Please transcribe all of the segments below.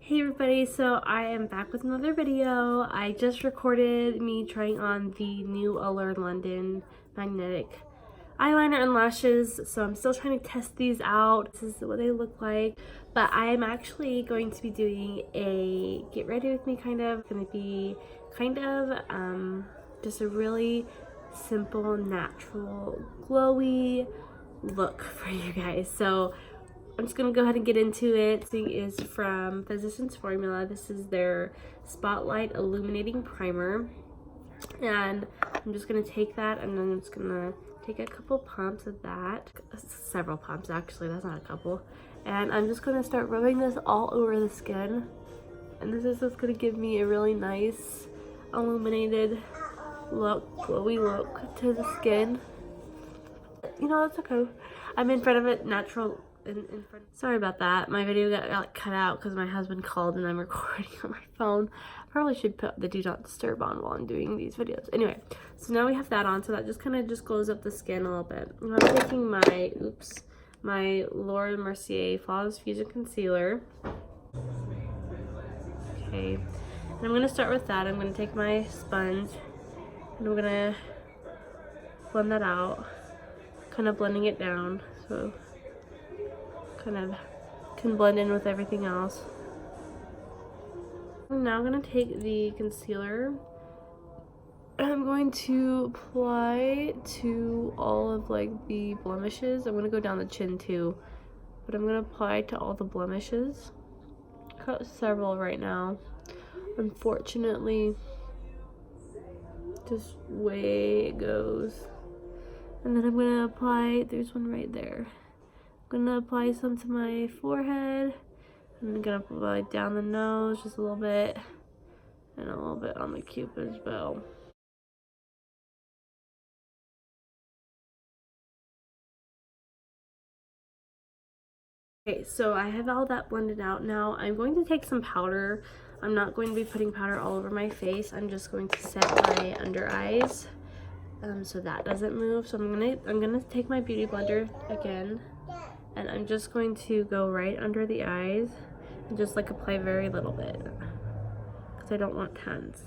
Hey everybody, so I am back with another video. I just recorded me trying on the new Allure London magnetic eyeliner and lashes, so I'm still trying to test these out. This is what they look like, but I am actually going to be doing a get ready with me kind of. It's going to be kind of just a really simple, natural, glowy look for you guys. So I'm just gonna go ahead and get into it. This is from Physicians Formula. This is their Spotlight Illuminating Primer. And I'm just gonna take that and then I'm just gonna take a couple pumps of that. Several pumps actually, that's not a couple. And I'm just gonna start rubbing this all over the skin. And this is just gonna give me a really nice illuminated look, glowy look to the skin. You know, that's okay. I'm in front of it natural. Sorry about that. My video got cut out because my husband called and I'm recording on my phone. Probably should put the do not disturb on while I'm doing these videos. Anyway, so now we have that on, so that just kind of just glows up the skin a little bit. And I'm taking my Laura Mercier Flawless Fusion Concealer. Okay, and I'm gonna start with that. I'm gonna take my sponge and I'm gonna blend that out, kind of blending it down so kind of can blend in with everything else. I'm now going to take the concealer and I'm going to apply to all of like the blemishes. I'm going to go down the chin too, but I'm going to apply to all the blemishes. Got several right now, unfortunately. Just way it goes. And then I'm going to apply, there's one right there. I'm gonna apply some to my forehead. I'm gonna apply down the nose just a little bit, and a little bit on the Cupid's bow. Okay, so I have all that blended out. Now I'm going to take some powder. I'm not going to be putting powder all over my face. I'm just going to set my under eyes so that doesn't move. So I'm gonna take my beauty blender again. And I'm just going to go right under the eyes and just like apply very little bit because I don't want tons.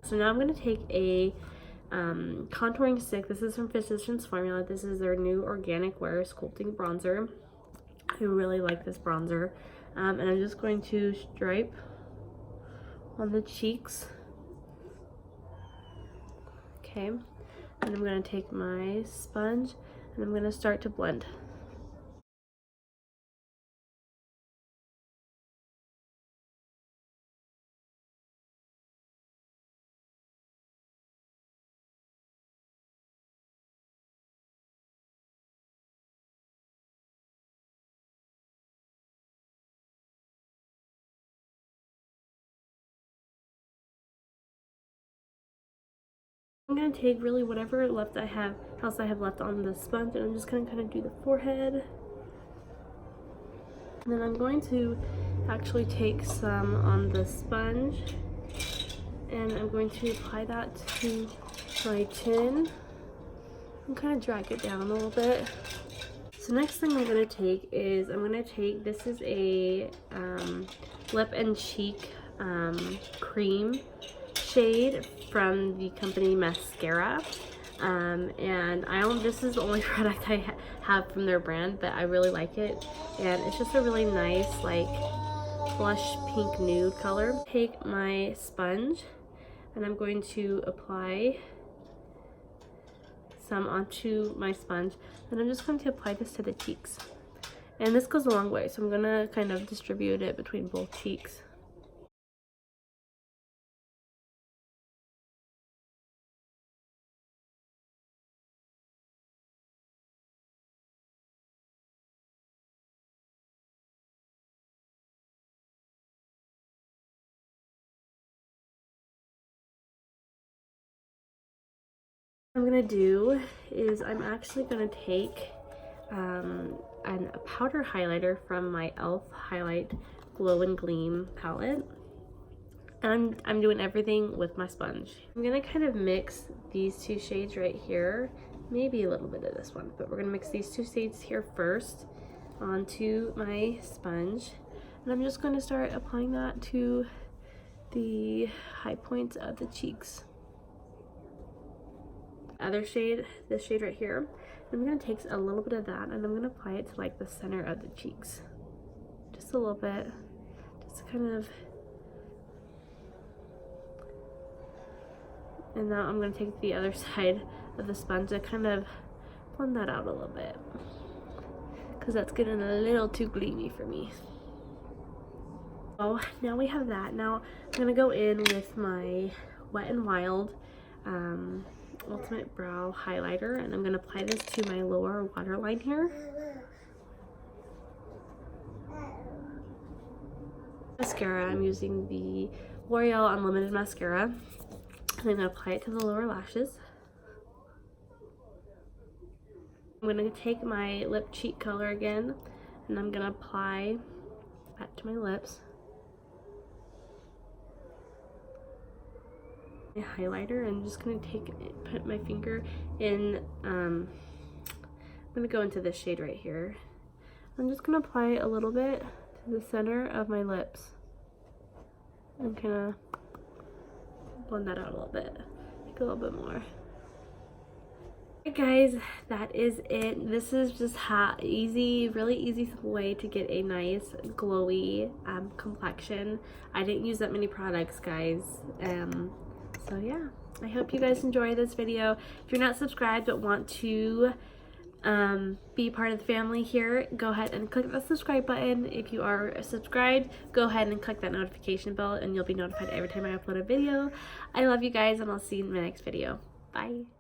So now I'm going to take a contouring stick. This is from Physicians Formula. This is their new Organic Wear Sculpting Bronzer. I really like this bronzer. And I'm just going to stripe on the cheeks. Okay. And I'm going to take my sponge and I'm going to start to blend. I'm going to take really whatever else I have left on the sponge, and I'm just going to kind of do the forehead. And then I'm going to actually take some on the sponge and I'm going to apply that to my chin and kind of drag it down a little bit. So next thing I'm going to take is this is a lip and cheek cream shade from the company Mascara. And this is the only product I have from their brand, but I really like it, and it's just a really nice like blush pink nude color. Take my sponge and I'm going to apply some onto my sponge, and I'm just going to apply this to the cheeks, and this goes a long way, so I'm gonna kind of distribute it between both cheeks. What I'm gonna do is I'm actually gonna take a powder highlighter from my e.l.f. Highlight Glow and Gleam palette, and I'm doing everything with my sponge. I'm gonna kind of mix these two shades right here, maybe a little bit of this one, but we're gonna mix these two shades here first, onto my sponge, and I'm just going to start applying that to the high points of the cheeks. Other shade, this shade right here, I'm going to take a little bit of that and I'm going to apply it to like the center of the cheeks. Just a little bit, just kind of. And now I'm going to take the other side of the sponge and kind of blend that out a little bit, because that's getting a little too gleamy for me. Oh, now we have that. Now I'm going to go in with my Wet n Wild Ultimate Brow Highlighter, and I'm going to apply this to my lower waterline here. Mascara, I'm using the L'Oreal Unlimited Mascara, and I'm going to apply it to the lower lashes. I'm going to take my lip cheek color again, and I'm going to apply that to my lips. My highlighter, and I'm just going to put my finger in, I'm going to go into this shade right here. I'm just going to apply a little bit to the center of my lips and kind of blend that out a little bit, make a little bit more. Alright guys, that is it. This is just really easy simple way to get a nice glowy complexion. I didn't use that many products, guys. So yeah, I hope you guys enjoy this video. If you're not subscribed but want to be part of the family here, go ahead and click the subscribe button. If you are subscribed, go ahead and click that notification bell and you'll be notified every time I upload a video. I love you guys, and I'll see you in my next video. Bye.